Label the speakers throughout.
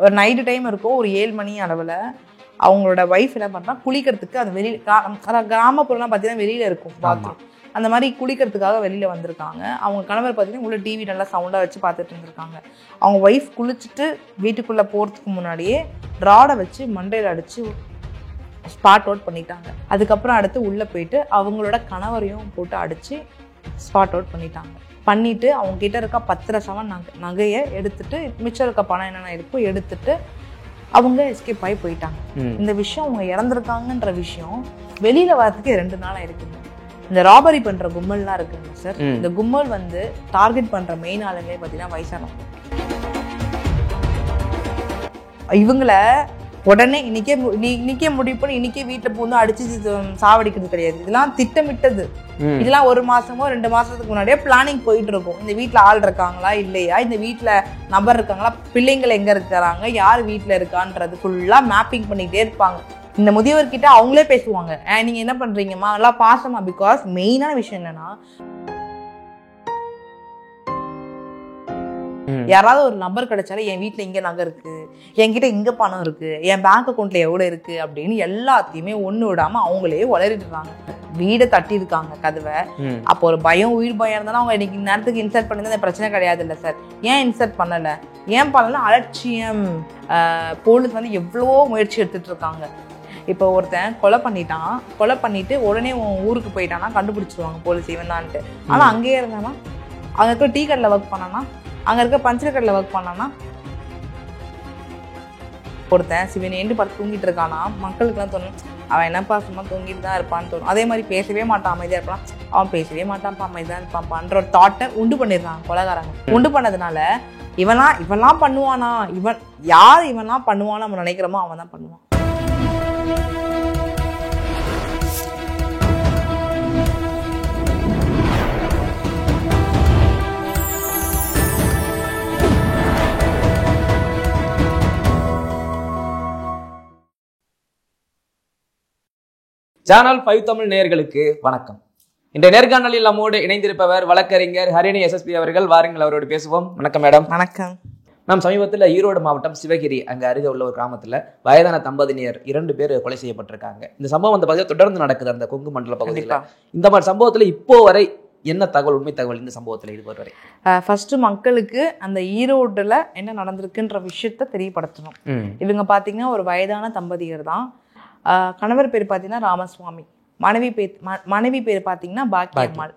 Speaker 1: ஒரு night time இருக்கும், ஒரு 7 மணி அளவில் அவங்களோட ஒய்ஃப் என்ன பண்ணுறா, குளிக்கிறதுக்கு அது வெளியில் கிராமப்புறம்லாம் பார்த்தீங்கன்னா வெளியில் இருக்கும் பாத்ரூம், அந்த மாதிரி குளிக்கிறதுக்காக வெளியில் வந்திருக்காங்க. அவங்க கணவர் பார்த்தீங்கன்னா உள்ள டிவி நல்லா சவுண்டாக வச்சு பார்த்துட்டு இருந்திருக்காங்க. அவங்க ஒய்ஃப் குளிச்சுட்டு வீட்டுக்குள்ளே போகிறதுக்கு முன்னாடியே ராடை வச்சு மண்டையில் அடித்து ஸ்பாட் அவுட் பண்ணிட்டாங்க. அதுக்கப்புறம் அடுத்து உள்ளே போயிட்டு அவங்களோட கணவரையும் போட்டு அடித்து ஸ்பாட் அவுட் பண்ணிட்டாங்க. பண்ணிவிட்டு அவங்க கிட்ட இருக்க 10 சவரன் நகையை எடுத்துட்டு, மிச்சம் இருக்க பணம் என்னென்ன இருக்கோ எடுத்துட்டு அவங்க எஸ்கேப் ஆகி போயிட்டாங்க. இந்த விஷயம் அவங்க இறந்துருக்காங்கன்ற விஷயம் வெளியில வரதுக்கு 2 நாள் இருக்குங்க. இந்த ராபரி பண்ற கும்பல்லாம் இருக்குங்க சார், இந்த கும்பல் வந்து டார்கெட் பண்ற மெயின் ஆளுங்களே பார்த்தீங்கன்னா வயசானவங்க. இவங்கள உடனே இன்னைக்கே முடிவு பண்ணி இன்னைக்கே வீட்டில் பூந்து அடிச்சு சாவடிக்கிறது கிடையாது. இதெல்லாம் திட்டமிட்டது. இதெல்லாம் 1 மாசமோ 2 மாசத்துக்கு முன்னாடியே பிளானிங் போயிட்டு இருக்கும். இந்த வீட்டில் ஆள் இருக்காங்களா இல்லையா, இந்த வீட்டில் நபர் இருக்காங்களா, பிள்ளைங்கள் எங்க இருக்கிறாங்க, யார் வீட்டில் இருக்கான்றது ஃபுல்லா மேப்பிங் பண்ணிக்கிட்டே இருப்பாங்க. இந்த முதியவர்கிட்ட அவங்களே பேசுவாங்க, நீங்க என்ன பண்றீங்கம்மா, நல்லா பாசமா. பிகாஸ் மெயினான விஷயம் என்னன்னா, யாராவது ஒரு நம்பர் கிடைச்சாலும் என் வீட்டில் இங்கே நகை இருக்கு, என்கிட்ட இங்கே பணம் இருக்கு, என் பேங்க் அக்கௌண்ட்ல எவ்வளோ இருக்கு அப்படின்னு எல்லாத்தையுமே ஒன்று விடாம அவங்களே வளரிடுறாங்க. வீடை தட்டியிருக்காங்க கதவை. அப்போ ஒரு பயம், உயிர் பயம் இருந்தாலும் அவங்க இன்னைக்கு நேரத்துக்கு இன்சர்ட் பண்ணியிருந்தா அந்த பிரச்சனை கிடையாது இல்லை சார். ஏன் இன்சர்ட் பண்ணலை, ஏன் பண்ணல, அலட்சியம். போலீஸ் வந்து எவ்வளவோ முயற்சி எடுத்துட்டு இருக்காங்க. இப்போ ஒருத்தன் கொலை பண்ணிட்டு உடனே ஊருக்கு போயிட்டானா கண்டுபிடிச்சிருவாங்க போலீஸ் இவன் தான்ட்டு. ஆனால் அங்கேயே இருந்தானா, அங்கே இருக்க டீ கடையில் ஒர்க் பண்ணானா, அங்கே இருக்க பஞ்சர் கடையில் ஒர்க் பண்ணானா, ஒருத்தன் சிவனேண்டு பார்த்து தூங்கிட்டு இருக்கானா, மக்களுக்குலாம் தோணும் அவன் என்னப்பா சும்மா தூங்கிட்டு தான் இருப்பான்னு தோணும். அதே மாதிரி பேசவே மாட்டான், அமைதியாக இருப்பான், அவன் பேசவே மாட்டான்ப்பா அமைதியாக இருப்பான்ப்பான்ற ஒரு தாட்டை உண்டு பண்ணிடுறாங்க கொலைகாரங்க. உண்டு பண்ணதுனால இவன்லாம் பண்ணுவானா, இவன்லாம் பண்ணுவான்னு நம்ம நினைக்கிறோமோ அவன் தான் பண்ணுவான்.
Speaker 2: சேனல் 5 தமிழ் நேயர்களுக்கு வணக்கம். இன்றைய நேர்காணலில் நம்மோடு இணைந்திருப்பவர் வழக்கறிஞர் ஹரிணி எஸ்எஸ்பி அவர்கள். வாருங்கள், அவரோடு பேசுவோம். வணக்கம் மேடம்.
Speaker 1: வணக்கம்.
Speaker 2: நாம் சமீபத்தில் ஈரோடு மாவட்டம் சிவகிரி அங்கே அருகே உள்ள ஒரு கிராமத்தில் வயதான தம்பதியினர் 2 பேர் கொலை செய்யப்பட்டிருக்காங்க. இந்த சம்பவம் வந்து பார்த்தீங்கன்னா தொடர்ந்து நடக்குது அந்த கொங்கு மண்டல பகுதியில். இந்த மாதிரி சம்பவத்தில் இப்போ வரை என்ன தகவல், உண்மை தகவல் இந்த சம்பவத்தில் இது வரை?
Speaker 1: ஃபர்ஸ்ட் மக்களுக்கு அந்த ஈரோடுல என்ன நடந்திருக்குன்ற விஷயத்த தெரியப்படுத்தணும். இவங்க பார்த்தீங்கன்னா ஒரு வயதான தம்பதியர் தான். கணவர் பேர் பார்த்தீங்கன்னா ராமசுவாமி, மனைவி பேர் பார்த்தீங்கன்னா பாக்கியம்மாள்.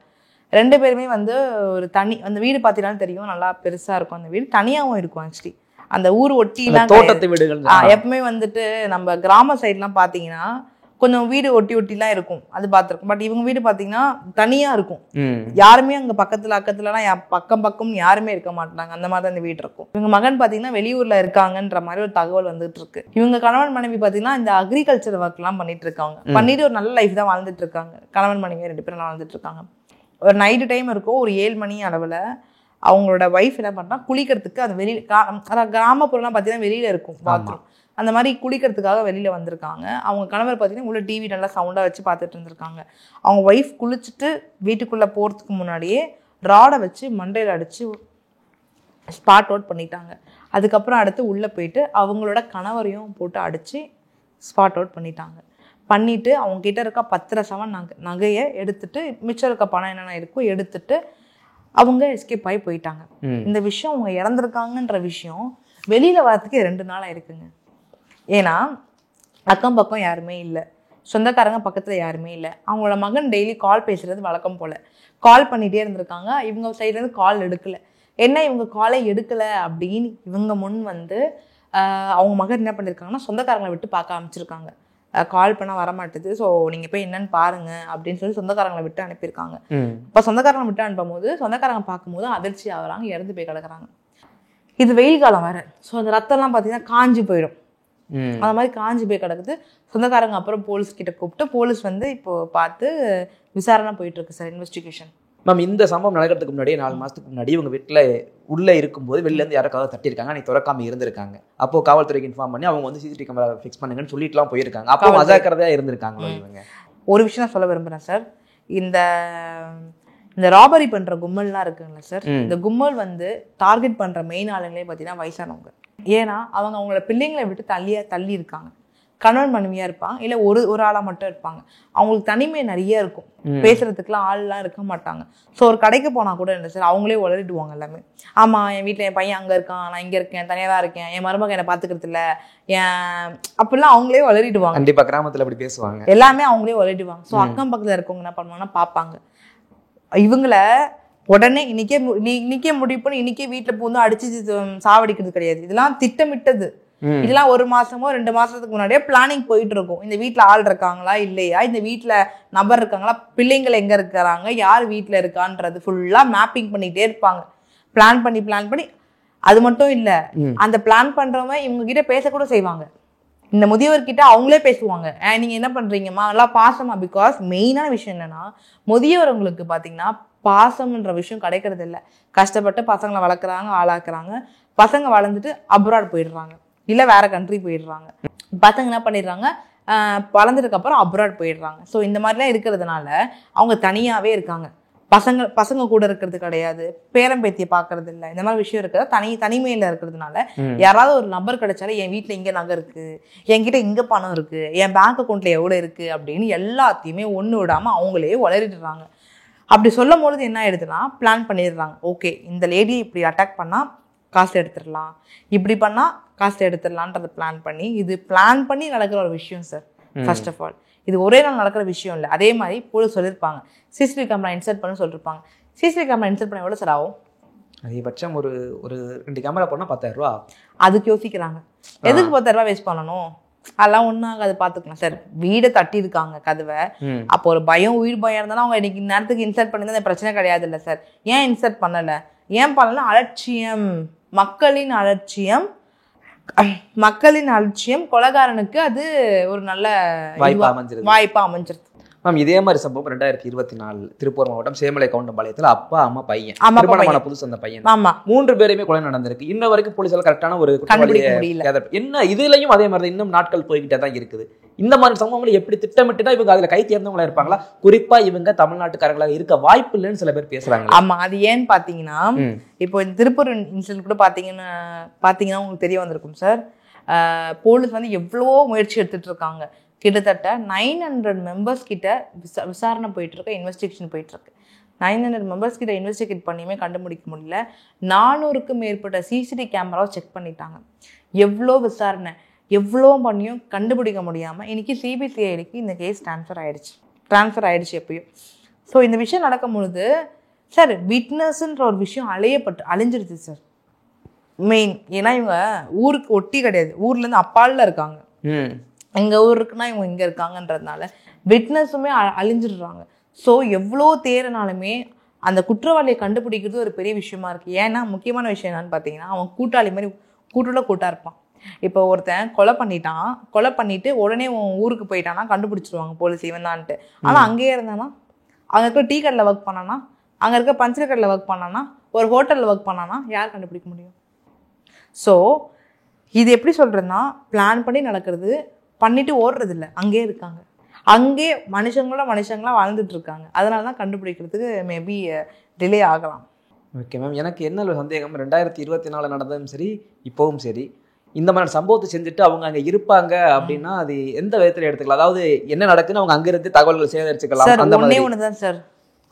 Speaker 1: 2 பேருமே வந்து ஒரு அந்த வீடு பார்த்தீங்கன்னா தெரியும், நல்லா பெருசா இருக்கும். அந்த வீடு தனியாகவும் இருக்கும். ஆக்சுவலி அந்த ஊர் ஒட்டிலாம்
Speaker 2: தோட்டத்து வீடுகள்
Speaker 1: எப்பவுமே வந்துட்டு நம்ம கிராம சைட்லாம் பார்த்தீங்கன்னா கொஞ்சம் வீடு ஒட்டிலாம் இருக்கும், அது பார்த்துருக்கும். பட் இவங்க வீடு பார்த்தீங்கன்னா தனியா இருக்கும். யாருமே அங்கே அக்கத்துலலாம் பக்கம் யாருமே இருக்க மாட்டாங்க. அந்த மாதிரி தான் இந்த வீடு இருக்கும். இவங்க மகன் பார்த்தீங்கன்னா வெளியூர்ல இருக்காங்கன்ற மாதிரி ஒரு தகவல் வந்துட்டு இருக்கு. இவங்க கணவன் மனைவி பார்த்தீங்கன்னா இந்த அக்ரிகல்ச்சர் ஒர்க் எல்லாம் பண்ணிட்டு இருக்காங்க. பண்ணிட்டு ஒரு நல்ல லைஃப் தான் வாழ்ந்துட்டு இருக்காங்க. கணவன் மனைவி 2 பேரும் வாழ்ந்துட்டு இருக்காங்க. ஒரு நைட்டு டைம் இருக்கும், ஒரு 7 மணி அளவில் அவங்களோட ஒய்ஃப் என்ன பண்ணுறா, குளிக்கிறதுக்கு அது வெளியில் கிராமப்புறம்லாம் பார்த்தீங்கன்னா வெளியில் இருக்கும் பாத்ரூம், அந்த மாதிரி குளிக்கிறதுக்காக வெளியில் வந்திருக்காங்க. அவங்க கணவர் பார்த்தீங்கன்னா உள்ள டிவி நல்லா சவுண்டாக வச்சு பார்த்துட்டு இருந்திருக்காங்க. அவங்க ஒய்ஃப் குளிச்சுட்டு வீட்டுக்குள்ளே போகிறதுக்கு முன்னாடியே ராடை வச்சு மண்டையில் அடித்து ஸ்பாட் அவுட் பண்ணிட்டாங்க. அதுக்கப்புறம் அடுத்து உள்ளே போயிட்டு அவங்களோட கணவரையும் போட்டு அடித்து ஸ்பாட் அவுட் பண்ணிட்டாங்க. பண்ணிவிட்டு அவங்க கிட்ட இருக்க 10 சவரன் நகையை எடுத்துட்டு, மிச்சம் இருக்க பணம் என்னென்ன இருக்கோ எடுத்துட்டு அவங்க எஸ்கேப் ஆகி போயிட்டாங்க. இந்த விஷயம் அவங்க இறந்துருக்காங்கன்ற விஷயம் வெளியில் வரதுக்கு 2 நாள் இருக்குங்க. ஏன்னா அக்கம் பக்கம் யாருமே இல்லை, சொந்தக்காரங்க பக்கத்தில் யாருமே இல்லை. அவங்களோட மகன் டெய்லி கால் பேசுறது வழக்கம் போல் கால் பண்ணிகிட்டே இருந்திருக்காங்க. இவங்க சைட்லேருந்து கால் எடுக்கலை. என்ன இவங்க காலை எடுக்கலை அப்படின்னு இவங்க முன் வந்து அவங்க மகன் என்ன பண்ணியிருக்காங்கன்னா சொந்தக்காரங்களை விட்டு பார்க்க ஆரம்பிச்சிருக்காங்க. கால் பண்ணால் வரமாட்டுது, ஸோ நீங்கள் போய் என்னன்னு பாருங்க அப்படின்னு சொல்லி சொந்தக்காரங்களை விட்டு அனுப்பியிருக்காங்க. இப்போ சொந்தக்காரங்களை விட்டு அனுப்பும் போது சொந்தக்காரங்க பார்க்கும்போது அதிர்ச்சி ஆகுறாங்க, இறந்து போய் கிடக்குறாங்க. இது வெயில் காலம் வேறு, ஸோ அந்த ரத்தம்லாம் பார்த்தீங்கன்னா காஞ்சி போயிடும். அந்த மாதிரி காஞ்சி போய் கிடக்குது. சொந்தக்காரங்க அப்புறம் போலீஸ் கிட்ட கூப்பிட்டு போலீஸ் வந்து இப்போ பார்த்து விசாரணை போயிட்டு இருக்கு சார், இன்வெஸ்டிகேஷன்.
Speaker 2: மேம், இந்த சம்பவம் நடக்கிறதுக்கு முன்னாடியே 4 மாதத்துக்கு முன்னாடி இவங்க வீட்டில் உள்ளே இருக்கும்போது வெளிலேருந்து யாருக்காவது தட்டியிருக்காங்க, அன்றைக்கி திறக்காமல் இருந்திருக்காங்க. அப்போது காவல்துறைக்கு இன்ஃபார்ம் பண்ணி அவங்க வந்து சிசிடிவி கேமரா ஃபிக்ஸ் பண்ணுங்கன்னு சொல்லிட்டுலாம் போயிருக்காங்க. அப்போ அஜாக்கிரதையாக இருந்திருக்காங்க இவங்க.
Speaker 1: ஒரு விஷயம் நான் சொல்ல விரும்புகிறேன் சார், இந்த இந்த ராபரி பண்ற கும்பல்லாம் இருக்குங்களா சார், இந்த கும்பல் வந்து டார்கெட் பண்ற மெயின் ஆளுங்களே பார்த்தீங்கன்னா வயசானவங்க. ஏன்னா அவங்க அவங்களோட பிள்ளைங்களை விட்டு தள்ளி இருக்காங்க. கணவன் மனைவியா இருப்பாங்க, இல்லை ஒரு ஆளா மட்டும் இருப்பாங்க. அவங்களுக்கு தனிமை நிறைய இருக்கும், பேசுறதுக்குலாம் ஆள்லாம் இருக்க மாட்டாங்க. ஸோ ஒரு கடைக்கு போனா கூட இல்லை சார், அவங்களே உளறிடுவாங்க எல்லாமே. ஆமா, என் வீட்டில் என் பையன் அங்கே இருக்கான், நான் இங்கே இருக்கேன், தனியாக தான் இருக்கேன், என் மருமகன் என்னை பார்த்துக்கிறது இல்லை, அப்படிலாம் அவங்களே உளறிடுவாங்க.
Speaker 2: கண்டிப்பா கிராமத்துல அப்படி பேசுவாங்க,
Speaker 1: எல்லாமே அவங்களே உளறிடுவாங்க. ஸோ அக்கம் பக்கத்தில் இருக்கவங்க என்ன பண்ணுவாங்கன்னா பார்ப்பாங்க இவங்கள. உடனே இன்னைக்கே முடிவு பண்ணி இன்னைக்கே வீட்டில் பூந்து அடிச்சு சாவடிக்கிறது கிடையாது. இதெல்லாம் திட்டமிட்டது. இதெல்லாம் 1 மாசமோ 2 மாசத்துக்கு முன்னாடியே பிளானிங் போயிட்டு இருக்கும். இந்த வீட்டுல ஆள் இருக்காங்களா இல்லையா, இந்த வீட்டுல நபர் இருக்காங்களா, பிள்ளைங்கள் எங்க இருக்கிறாங்க, யார் வீட்டுல இருக்கான்றது ஃபுல்லா மேப்பிங் பண்ணிட்டே இருப்பாங்க. பிளான் பண்ணி அது மட்டும் இல்ல, அந்த பிளான் பண்றவங்க இவங்க கிட்ட பேசக்கூட செய்வாங்க. இந்த முதியவர்கிட்ட அவங்களே பேசுவாங்க, நீங்க என்ன பண்றீங்கம்மா, நல்லா பாசமா. பிகாஸ் மெயினான விஷயம் என்னன்னா, முதியவர்களுக்கு பாத்தீங்கன்னா பாசம்ன்ற விஷயம் கிடைக்கிறது இல்லை. கஷ்டப்பட்டு பசங்களை வளர்க்குறாங்க, ஆளாக்குறாங்க. பசங்க வளர்ந்துட்டு அப்ராட் போயிடுறாங்க, இல்லை வேற கண்ட்ரி போயிடுறாங்க. பசங்க என்ன பண்ணிடுறாங்க, வளர்ந்ததுக்கு அப்புறம் அப்ராட் போயிடுறாங்க. ஸோ இந்த மாதிரிலாம் இருக்கிறதுனால அவங்க தனியாவே இருக்காங்க. பசங்க கூட இருக்கிறது கிடையாது, பேரம்பேத்தியை பார்க்கறது இல்லை. இந்த மாதிரி விஷயம் இருக்கிறது தனிமையில இருக்கிறதுனால யாராவது ஒரு நம்பர் கிடைச்சாலும் என் வீட்டில் இங்கே நகை இருக்கு, என்கிட்ட இங்கே பணம் இருக்கு, என் பேங்க் அக்கௌண்ட்ல எவ்வளோ இருக்கு அப்படின்னு எல்லாத்தையுமே ஒன்று விடாம அவங்களே உளறிடுறாங்க. அப்படி சொல்லும் பொழுது என்ன ஆயிடுதுன்னா, பிளான் பண்ணிடுறாங்க. ஓகே, இந்த லேடியை இப்படி அட்டாக் பண்ணா காசு எடுத்துடலாம், இப்படி பண்ணா காசு எடுத்துடலான்றத பிளான் பண்ணி நடக்கிற ஒரு விஷயம் சார். ஃபர்ஸ்ட் ஆஃப் ஆல் இது ஒரே நாள் நடக்கிற விஷயம் இல்லை. அதே மாதிரி போலீஸ் சொல்லியிருப்பாங்க, சிசிடிவி கேமரா இன்சர்ட் பண்ண சொல்லியிருப்பாங்க. சிசிடிவி கேமரா இன்சர்ட் பண்ண எவ்வளோ சார் ஆகும்?
Speaker 2: அதிகபட்சம் ஒரு 2 கேமரா போனால் 10,000 ரூபா. அதுக்கு
Speaker 1: யோசிக்கிறாங்க, எதுக்கு 10,000 ரூபா வேஸ்ட் பண்ணணும், அதெல்லாம் ஒன்றும் ஆகாது, பார்த்துக்கலாம் சார். வீடை தட்டி இருக்காங்க கதவை. அப்போ ஒரு உயிர் பயம் இருந்தாலும் அவங்க இன்னைக்கு நேரத்துக்கு இன்சர்ட் பண்ணி தான் பிரச்சனை கிடையாது இல்லை சார். ஏன் இன்சர்ட் பண்ணலை, ஏன் பண்ணல? அலட்சியம், மக்களின் அலட்சியம் கொலைகாரனுக்கு அது ஒரு நல்ல வாய்ப்பா அமைஞ்சிருது.
Speaker 2: மேம் இதே மாதிரி சம்பவம் 2024 திருப்பூர் மாவட்டம் சேமலை கவுண்டம்பாளையத்தில் அப்பா அம்மா பையன் புதுசு அந்த பையன் 3 பேருமே கொலை நடந்திருக்கு. இன்ன வரைக்கும் போலீஸால கரெக்டான ஒரு என்ன இதுலயும் அதே மாதிரி இன்னும் நாட்கள் போய்கிட்டே தான் இருக்குது. இந்த மாதிரி சம்பவங்களை எப்படி திட்டமிட்டுதான் இவங்க அதுல கை தேர்ந்தவங்களா இருப்பாங்களா? குறிப்பா இவங்க தமிழ்நாட்டுக்காரங்களாக இருக்க வாய்ப்பு இல்லைன்னு சில பேர் பேசுறாங்க.
Speaker 1: ஆமா, அது ஏன்னு பாத்தீங்கன்னா, இப்போ இந்த திருப்பூர் இன்சிடென்ட் கூட பாத்தீங்கன்னா உங்களுக்கு தெரிய வந்திருக்கும் சார். போலீஸ் வந்து எவ்வளவோ முயற்சி எடுத்துட்டு இருக்காங்க. கிட்டத்தட்ட 900 மெம்பர்ஸ் கிட்ட விசாரணை போயிட்டு இருக்கு, இன்வெஸ்டிகேஷன் போயிட்டு இருக்கு. 900 மெம்பர்ஸ் கிட்ட இன்வெஸ்டிகேட் பண்ணியுமே கண்டுபிடிக்க முடியல. 400க்கும் மேற்பட்ட சிசிடிவி கேமராவை செக் பண்ணிட்டாங்க. எவ்வளோ விசாரணை எவ்வளோ பண்ணியும் கண்டுபிடிக்க முடியாமல் இன்னைக்கு சிபிசிஐடிக்கு இந்த கேஸ் ட்ரான்ஸ்ஃபர் ஆயிடுச்சு எப்பயும். ஸோ இந்த விஷயம் நடக்கும் பொழுது சார் விட்னஸ்ன்ற ஒரு விஷயம் அழிஞ்சிருச்சு சார் மெயின். ஏன்னா இவங்க ஊருக்கு ஒட்டி கிடையாது, ஊர்லேருந்து அப்பாலில் இருக்காங்க. எங்கள் ஊர் இருக்குன்னா இவங்க இங்கே இருக்காங்கன்றதுனால விட்னஸுமே அழிஞ்சிடுறாங்க. ஸோ எவ்வளோ தேர்னாலுமே அந்த குற்றவாளியை கண்டுபிடிக்கிறது ஒரு பெரிய விஷயமா இருக்குது. ஏன்னா முக்கியமான விஷயம் என்னன்னு பார்த்தீங்கன்னா, அவன் கூட்டாளி மாதிரி கூட்டாக இருப்பான். இப்போ ஒருத்தன் கொலை பண்ணிட்டு உடனே ஊருக்கு போயிட்டானா கண்டுபிடிச்சிருவாங்க போலீஸ் இவன் தான்ட்டு. ஆனால் அங்கேயே இருந்தானா, அங்கே இருக்க டீ கடையில் ஒர்க் பண்ணானா, அங்கே இருக்க பஞ்சர் கடையில் ஒர்க் பண்ணானா, ஒரு ஹோட்டலில் ஒர்க் பண்ணானா யார் கண்டுபிடிக்க முடியும்? ஸோ இது எப்படி சொல்கிறதுன்னா, பிளான் பண்ணி நடக்கிறது, பண்ணிட்டு ஓடுறது இல்லை, அங்கேயே இருக்காங்க. அங்கே மனுஷங்களா வாழ்ந்துட்டு இருக்காங்க. அதனால தான் கண்டுபிடிக்கிறதுக்கு மேபி டிலே ஆகலாம்.
Speaker 2: ஓகே மேம், எனக்கு என்ன ஒரு சந்தேகம், 2024 நடந்ததும் சரி இப்போவும் சரி, இந்த மாதிரி சம்பவத்தை செஞ்சுட்டு அவங்க அங்கே இருப்பாங்க அப்படின்னா அது எந்த விதத்தில் எடுத்துக்கலாம்? அதாவது என்ன நடக்குன்னு அவங்க அங்கிருந்து தகவல்கள் சேகரிச்சுக்கலாம்.
Speaker 1: அந்த ஒன்று தான் சார்.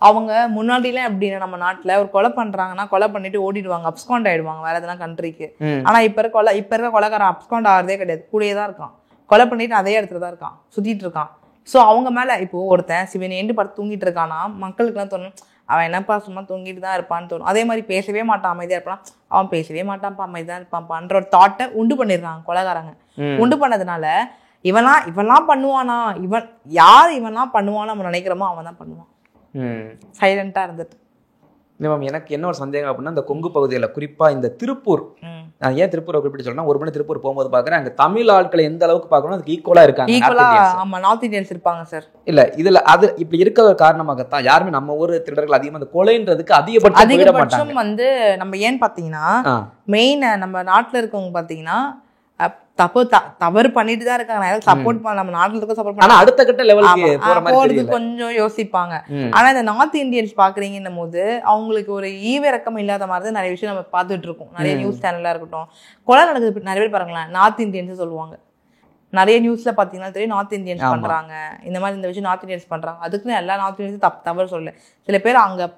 Speaker 1: அவங்க முன்னாடிலாம் எப்படின்னா, நம்ம நாட்டில் ஒரு கொலை பண்ணுறாங்கன்னா கொலை பண்ணிட்டு ஓடிடுவாங்க, அப்ஸ்காண்ட் ஆயிடுவாங்க வேற எதனா கண்ட்ரிக்கு. ஆனால் இப்போ இருக்க கொலைக்காரன் அப்ஸ்காண்ட் ஆகிறதே கிடையாது, கூடயே தான் இருக்கான். கொலை பண்ணிட்டு அதே இடத்துல தான் இருக்கான், சுற்றிட்டு இருக்கான். ஸோ அவங்க மேலே இப்போ ஒருத்தன் சிவனேண்டு படுத்து தூங்கிட்டு இருக்கானா, மக்களுக்குலாம் தோணும் அவன் என்னப்பா சும்மா தூங்கிட்டு தான் இருப்பான்னு தோணும். அதே மாதிரி பேசவே மாட்டான், அமைதியாக இருப்பான், அவன் பேசவே மாட்டான்ப்பா அமைதியாக இருப்பான்ப்பான்ற ஒரு தாட்டை உண்டு பண்ணிடுறாங்க கொலைகாரங்க. உண்டு பண்ணதுனால இவன்லாம் பண்ணுவானா, இவன்லாம் பண்ணுவான்னு நம்ம நினைக்கிறோமோ அவன் தான் பண்ணுவான், சைலண்டா இருந்துட்டு.
Speaker 2: மேம் எனக்கு என்ன ஒரு சந்தேகம் அப்படின்னா, இந்த கொங்கு பகுதியில் குறிப்பாக இந்த திருப்பூர், நான் ஏன் திருப்பூரை குறிப்பிட்டு சொல்றேன்னா, ஒரு மணி திருப்பூர் போகும்போது பார்க்குறேன் அங்கே தமிழ் ஆட்களை எந்த அளவுக்கு பார்க்கணும் அதுக்கு ஈக்குவலாக இருக்காங்க.
Speaker 1: ஆமாம், நார்த் இந்தியன்ஸ் இருப்பாங்க சார்.
Speaker 2: இல்லை இதில் அது இப்படி இருக்கிற காரணமாகத்தான் யாருமே நம்ம ஊர் திருடர்கள் அதிகமாக அந்த கொலைன்றதுக்கு அதிகபட்சம்
Speaker 1: வந்து நம்ம ஏன்னு பார்த்தீங்கன்னா, மெயின் நம்ம நாட்டில் இருக்கவங்க பார்த்தீங்கன்னா தவறு பண்ணிட்டு தான் இருக்காங்க. சப்போர்ட் பண்ண நம்ம நாட்டுல இருக்க சப்போர்ட்
Speaker 2: ஆனா அடுத்த கட்ட லெவலுக்கு
Speaker 1: போறது கொஞ்சம் யோசிப்பாங்க. ஆனா இந்த நார்த் இந்தியன்ஸ் பாக்குறீங்கன்னும் போது அவங்களுக்கு ஒரு ஈவிரக்கம் இல்லாத மாதிரி தான் நிறைய விஷயம் நம்ம பார்த்துட்டு இருக்கோம். நிறைய நியூஸ் சேனலா இருக்கட்டும், கொலை நடக்குது. நிறைய பேர் பாருங்களேன், நார்த் இந்தியன்ஸ் சொல்லுவாங்க. நிறைய நியூஸ்ல பாத்தீங்கன்னா தெரியும் நார்த் இந்தியன்ஸ் பண்றாங்க இந்த மாதிரி, இந்த விஷயம் நார்த் இந்தியன்ஸ் பண்றாங்க. அதுக்குன்னு எல்லா நார்த் இந்தியன்ஸும் தவறு சொல்லல. சில பேர் அங்க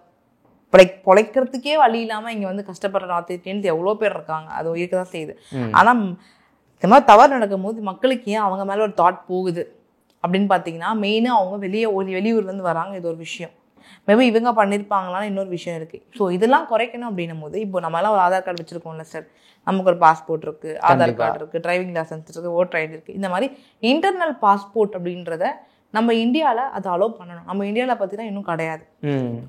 Speaker 1: பொழைக்கிறதுக்கே வழி இல்லாம இங்க வந்து கஷ்டப்படுற நார்த் இந்தியன்ஸ் எவ்வளவு பேர் இருக்காங்க. அது இருக்கதான் செய்யுது. ஆனா இந்த மாதிரி தவறு நடக்கும் போது மக்களுக்கு ஏன் அவங்க மேல ஒரு தாட் போகுது அப்படின்னு பாத்தீங்கன்னா, மெயினா அவங்க வெளியூர்ல இருந்து வராங்க. இது ஒரு விஷயம். மேபி இவங்க பண்ணிருப்பாங்களான்னு இன்னொரு விஷயம் இருக்கு. ஸோ இதெல்லாம் குறைக்கணும் அப்படின்னும் போது, இப்போ நம்ம எல்லாம் ஒரு ஆதார் கார்டு வச்சிருக்கோம்ல சார், நமக்கு ஒரு பாஸ்போர்ட் இருக்கு, ஆதார் கார்டு இருக்கு, டிரைவிங் லைசன்ஸ் இருக்கு, ஓட்டர் ஐடி இருக்கு. இந்த மாதிரி இன்டர்னல் பாஸ்போர்ட் அப்படின்றத நம்ம இந்தியால அதை அலோவ் பண்ணணும். நம்ம இந்தியாவில் பார்த்தீங்கன்னா இன்னும் கிடையாது.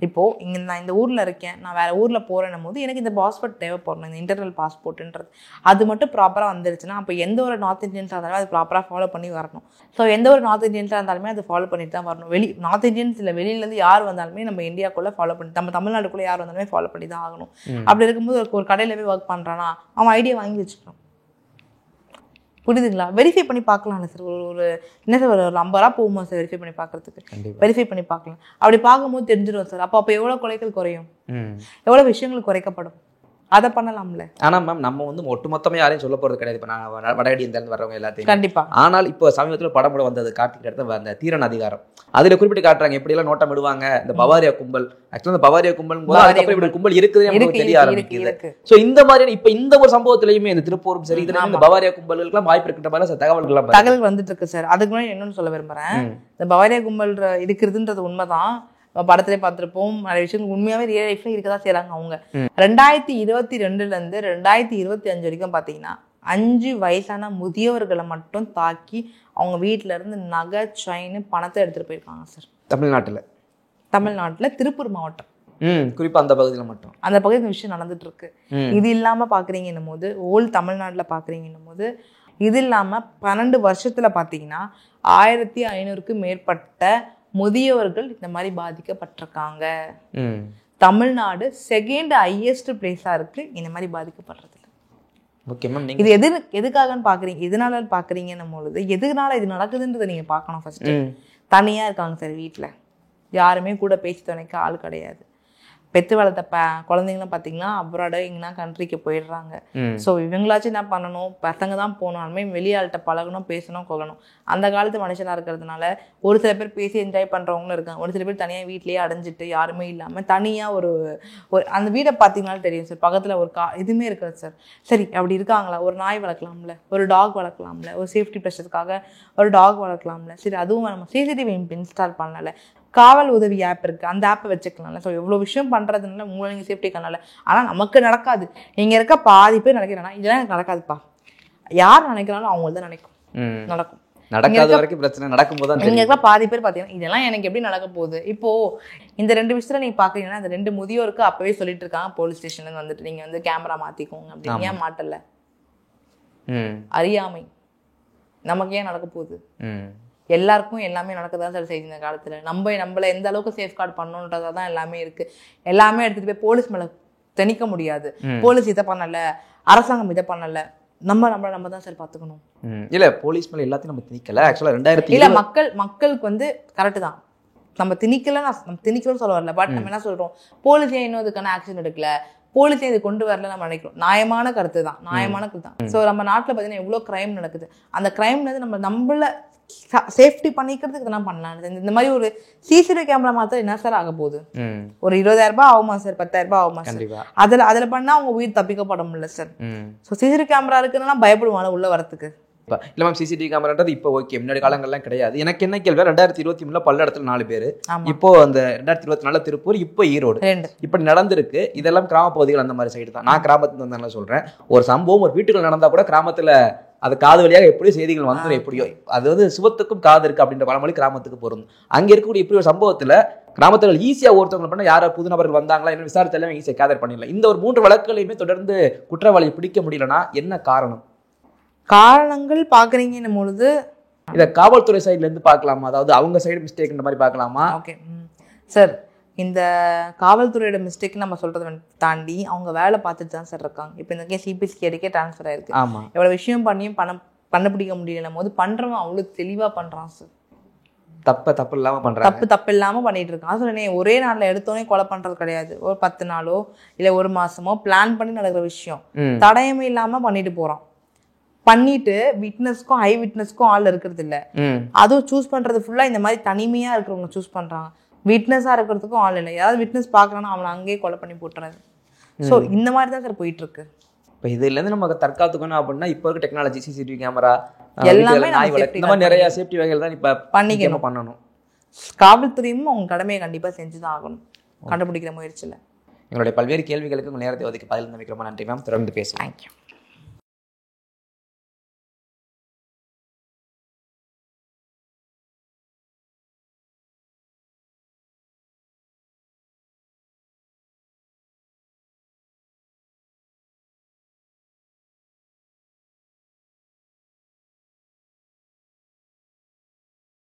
Speaker 1: இப்போ இங்க நான் இந்த ஊர்ல இருக்கேன், நான் வேற ஊர்ல போறேன்னும் போது எனக்கு இந்த பாஸ்போர்ட் தேவைப்படணும், இந்த இன்டர்னல் பாஸ்போர்ட்ன்றது. அது மட்டும் ப்ராப்பரா வந்துருச்சுன்னா அப்போ எந்த ஒரு நார்த் இந்தியன்ஸாக இருந்தாலுமே அது ப்ராப்பரா ஃபாலோ பண்ணி வரணும். ஸோ எந்த ஒரு நார்த் இந்தியன்ஸாக இருந்தாலுமே அதை ஃபாலோ பண்ணிட்டு தான் வரணும். நார்த் இந்தியன்ஸ் இல்லை, வெளியிலேருந்து யார் வந்தாலுமே நம்ம இந்தியாக்குள்ள ஃபாலோ பண்ணி, நம்ம தமிழ்நாட்டுக்குள்ள யார் வந்தாலுமே ஃபாலோ பண்ணி தான் ஆகணும். அப்படி இருக்கும்போது ஒரு கடையில போய் ஒர்க் பண்றானா அவன் ஐடியா வாங்கி வச்சுக்கணும். புரியுதுங்களா? வெரிஃபை பண்ணி பார்க்கலாம்ல சார். ஒரு என்ன சார், ஒரு 50 ரூபா போகுமா சார் வெரிஃபை பண்ணி பார்க்கறதுக்கு? வெரிஃபை பண்ணி பார்க்கலாம். அப்படி பார்க்கும்போது தெரிஞ்சிடும் சார். அப்போ எவ்வளோ கொலைகள் குறையும், எவ்வளோ விஷயங்கள் குறைக்கப்படும், அதை பண்ணலாம்ல.
Speaker 2: ஆனா மேம் நம்ம வந்து ஒட்டுமொத்தமா யாரையும் சொல்ல போறது கிடையாது. இப்போ நான் வடகடி இருந்து வர்றவங்க எல்லாத்தையும்
Speaker 1: கண்டிப்பா.
Speaker 2: ஆனால் இப்போ சமீபத்தில் படம் கூட வந்தது காட்டிட்டு அந்த தீரன் அதிகாரம், அதுல குறிப்பிட்டு காட்டுறாங்க எப்படி எல்லாம் நோட்டம் விடுவாங்க இந்த பவாரியா கும்பல். ஆக்சுவலா இந்த பவாரியா கும்பல் இப்படி கும்பல் இருக்குது நமக்கு தெரிய ஆரம்பிக்குது. ஸோ இந்த மாதிரியான இப்போ இந்த ஒரு சம்பவத்திலையுமே இந்த திருப்பூரும் சரி, இதுல இந்த பவாரியா கும்பலுக்குலாம் வாய்ப்பு இருக்கின்ற மாதிரி தகவல்கள் வந்துட்டு
Speaker 1: இருக்கு சார். அதுக்கு முன்னாடி என்னன்னு சொல்ல விரும்புறேன், இந்த பவாரியா கும்பல் இருக்குதுன்றது உண்மைதான். படத்திலே பார்த்துருப்போம். நிறைய விஷயங்கள் உண்மையாவே ரியல் லைஃப்ல இருக்கதான் செய்யறாங்க. அவங்க 2022 இருந்து 2025 வரைக்கும் பாத்தீங்கன்னா 5 வயசான முதியவர்களை மட்டும் தாக்கி அவங்க வீட்டுல இருந்து நகை, செயின், பணத்தை எடுத்துட்டு போயிருக்காங்க சார். தமிழ்நாட்டுல திருப்பூர் மாவட்டம்,
Speaker 2: குறிப்பா அந்த பகுதியில மட்டும்,
Speaker 1: அந்த பகுதியில் இந்த விஷயம் நடந்துட்டு இருக்கு. இது இல்லாம பாக்குறீங்கன்னும் போது, ஓல் தமிழ்நாட்டுல பாக்குறீங்கன்னும் போது, இது இல்லாம 12 வருஷத்துல பாத்தீங்கன்னா 1500க்கு மேற்பட்ட முதியவர்கள் இந்த மாதிரி பாதிக்கப்பட்டிருக்காங்க. தமிழ்நாடு செகண்ட் ஹையஸ்ட் பிளேஸா இருக்கு இந்த மாதிரி பாதிக்கப்படுறது. இது எதுக்காகன்னு பாக்குறீங்க, எதனால பாக்குறீங்கன்னும் பொழுது, எதனால இது நடக்குதுன்றதை நீங்க பாக்கணும். ஃபர்ஸ்ட் தனியா இருக்காங்க சார் வீட்டுல, யாருமே கூட பேச்சு துணைக்க ஆள் கிடையாது. பெத்து வளர்த்த குழந்தைங்களும் பார்த்தீங்கன்னா அப்ராடு எங்கன்னா கண்ட்ரிக்கு போயிடுறாங்க. ஸோ இவங்களாச்சும் என்ன பண்ணணும், பசங்க தான் போனாலுமே வெளியாள்கிட்ட பழகணும், பேசணும், கொள்ளணும். அந்த காலத்து மனுஷனாக இருக்கிறதுனால ஒரு சில பேர் பேசி என்ஜாய் பண்ணுறவங்களும் இருக்காங்க. ஒரு சில பேர் தனியாக வீட்லேயே அடைஞ்சிட்டு யாருமே இல்லாமல் தனியாக ஒரு அந்த வீடை பார்த்தீங்கன்னாலும் தெரியும் சார், பக்கத்தில் ஒரு எதுவுமே இருக்காது சார். சரி அப்படி இருக்காங்களா, ஒரு நாய் வளர்க்கலாம்ல, ஒரு டாக் வளர்க்கலாம்ல, ஒரு சேஃப்டி ப்ரெஷருக்காக ஒரு டாக் வளர்க்கலாம்ல. சரி அதுவும் நம்ம சிசிடிவி இன்ஸ்டால் பண்ணல, காவல் உதவி ஆப் இருக்கு, அந்த ஆப்பை வச்சுக்கலாம்ல. ஸோ எவ்வளோ விஷயம் பண்றதுனால உங்களை சேஃப்டி கனால. ஆனால் நமக்கு நடக்காது. இங்க இருக்க பாதி பேர் நினைக்கிறானா இதெல்லாம் எனக்கு நடக்காதுப்பா, யார் நினைக்கிறாலும் அவங்களுக்கு தான் நடக்கும்.
Speaker 2: நடக்காத வரைக்கும் பிரச்சனை, நடக்கும்போது
Speaker 1: இங்க இருக்க பாதி பேர் பாத்தீங்கன்னா இதெல்லாம் எனக்கு எப்படி நடக்க போகுது. இப்போ இந்த 2 விஷயத்துல நீங்க பாக்குறீங்கன்னா, இந்த 2 முதியோருக்கு அப்பவே சொல்லிட்டு இருக்காங்க போலீஸ் ஸ்டேஷன்ல இருந்து வந்துட்டு, நீங்க வந்து கேமரா மாத்திக்கோங்க அப்படின்னு. ஏன் மாட்டல? அறியாமை. நமக்கு ஏன் நடக்க போகுது? எல்லாருக்கும் எல்லாமே நடக்கதான் சார் செய்யுது இந்த காலத்துல. நம்மள எந்த அளவுக்கு சேஃப்கார்ட் பண்ணணுன்றதான் எல்லாமே இருக்கு. எல்லாமே எடுத்துட்டு போய் போலீஸ் மேல திணிக்க முடியாது. போலீஸ் இதை பண்ணல, அரசாங்கம் இதை பண்ணல, நம்ம தான் சார் பாத்துக்கணும்.
Speaker 2: இல்ல போலீஸ் மேல எல்லாத்தையும் நம்ம திணிக்கல. ஆக்சுவலா 2000
Speaker 1: இல்ல மக்களுக்கு வந்து கரெக்ட் தான், நம்ம திணிக்கலன்னு சொல்ல வரல. பட் நம்ம என்ன சொல்றோம், போலீஸ் ஏன் இன்னும் இதுக்கான ஆக்ஷன் எடுக்கல, போலீஸே இது கொண்டு வரல நம்ம நினைக்கிறோம். நியாயமான கருத்து தான். ஸோ நம்ம நாட்டுல பாத்தீங்கன்னா எவ்வளவு கிரைம் நடக்குது. அந்த கிரைம்ல இருந்து நம்மள சேஃப்டி பண்ணிக்கிறதுக்கு இதெல்லாம் பண்ணலாம். இந்த மாதிரி ஒரு சிசிடிவி கேமரா மாத்திரம் என்ன சார் ஆக போகுது? ஒரு 20,000 ரூபாய் ஆகுமா சார், 10,000 ரூபாய் ஆகுமா சார்? அதுல பண்ணா அவங்க உயிர் தப்பிக்கப்பட முடியல சார். சிசிடிவி கேமரா இருக்குன்னா பயப்படுவாங்க உள்ள வரத்துக்கு.
Speaker 2: இல்ல மேம், சிசிடிவி கேமரான்றது இப்போ ஓகே, முன்னாடி காலங்கள்லாம் கிடையாது. எனக்கு என்ன கேள்வி, 2023 பல்லடத்துல 4 பேர், இப்போ அந்த 2024 திருப்பூர், இப்போ ஈரோடு, இப்படி நடந்திருக்கு. இதெல்லாம் கிராம பகுதிகள் அந்த மாதிரி சைடு தான். நான் கிராமத்துல இருந்தாலும் சொல்றேன், ஒரு சம்பவம் ஒரு வீட்டுக்குள்ள நடந்தா கூட கிராமத்துல அது காது வழியாக எப்படியோ செய்திகள் வந்துடும். எப்படியோ அது வந்து சுவத்துக்கும் காது இருக்கு அப்படின்ற பழமொழி கிராமத்துக்கு பொருந்தும். அங்க இருக்கக்கூடிய இப்படி ஒரு சம்பவத்துல கிராமத்துல ஈஸியா ஒருத்தவங்க பண்ண யாரோ புது நபர்கள் வந்தாங்களா என்ன விசாரித்தாலும் ஈஸியா கேதர் பண்ணிடலாம். இந்த ஒரு 3 வழக்குகளையுமே தொடர்ந்து குற்றவாளியை பிடிக்க முடியலன்னா என்ன காரணங்கள்
Speaker 1: பாக்குறீங்கன்னும் பொழுது
Speaker 2: இதை காவல்துறை சைட்ல இருந்து பார்க்கலாமா, அதாவது அவங்க சைடு மிஸ்டேக்ன்ற மாதிரி பார்க்கலாமா?
Speaker 1: ஓகே சார், இந்த காவல்துறையோட மிஸ்டேக் நம்ம சொல்றதை தாண்டி அவங்க வேலை பார்த்துட்டு தான் சார் இருக்காங்க. இப்போ இந்த கேஸ் சிபிசிஐடிக்கே ட்ரான்ஸ்ஃபர் ஆயிருக்கு. எவ்வளோ விஷயம் பண்ணியும் கண்டுபிடிக்க முடியல போது பண்றவன் அவ்வளோ தெளிவா பண்றான் சார்.
Speaker 2: தப்பு
Speaker 1: இல்லாம பண்ணிட்டு இருக்கான். சொல்லுனே ஒரே நாள்ல எடுத்தோடனே கொலை பண்றது கிடையாது. ஒரு 10 நாளோ இல்ல ஒரு மாசமோ பிளான் பண்ணி நடக்கிற விஷயம். தடயமே இல்லாம பண்ணிட்டு போறான். பண்ணிட்டு விட்னஸ்க்கும் ஐ விட்னஸ்க்கும் ஆள் இருக்கிறது இல்ல. அதுவும் சூஸ் பண்றது ஃபுல்லா இந்த மாதிரி தனிமையா இருக்கிறவங்க சூஸ் பண்றாங்க. விட்னஸா இருக்கிறதுக்கும் ஆள் இல்லை. யாராவது விட்னஸ் பாக்குறான்னா அவனை அங்கேயே கொலை பண்ணி போட்டுறாரு. ஸோ இந்த மாதிரி தான் சார் போயிட்டு இருக்கு.
Speaker 2: இப்போ இதுல இருந்து நமக்கு தற்காத்துக்கணும் அப்படின்னா இப்போ இருக்க டெக்னாலஜி, சிசிடிவி கேமரா எல்லாமே இந்த மாதிரி நிறைய சேஃப்டி வகைகள் தான் இப்ப பண்ணணும்.
Speaker 1: காவல்துறையும் அவங்க கடமையை கண்டிப்பா செஞ்சுதான் ஆகணும் கண்டுபிடிக்கிற முயற்சியில.
Speaker 2: எங்களுடைய பல்வேறு கேள்விகளுக்கு நேரத்தை ஒதுக்கி பதில் நம்பிக்கிறோம். நன்றி மேம். தொடர்ந்து பேசுவோம்.
Speaker 1: தேங்க்யூ.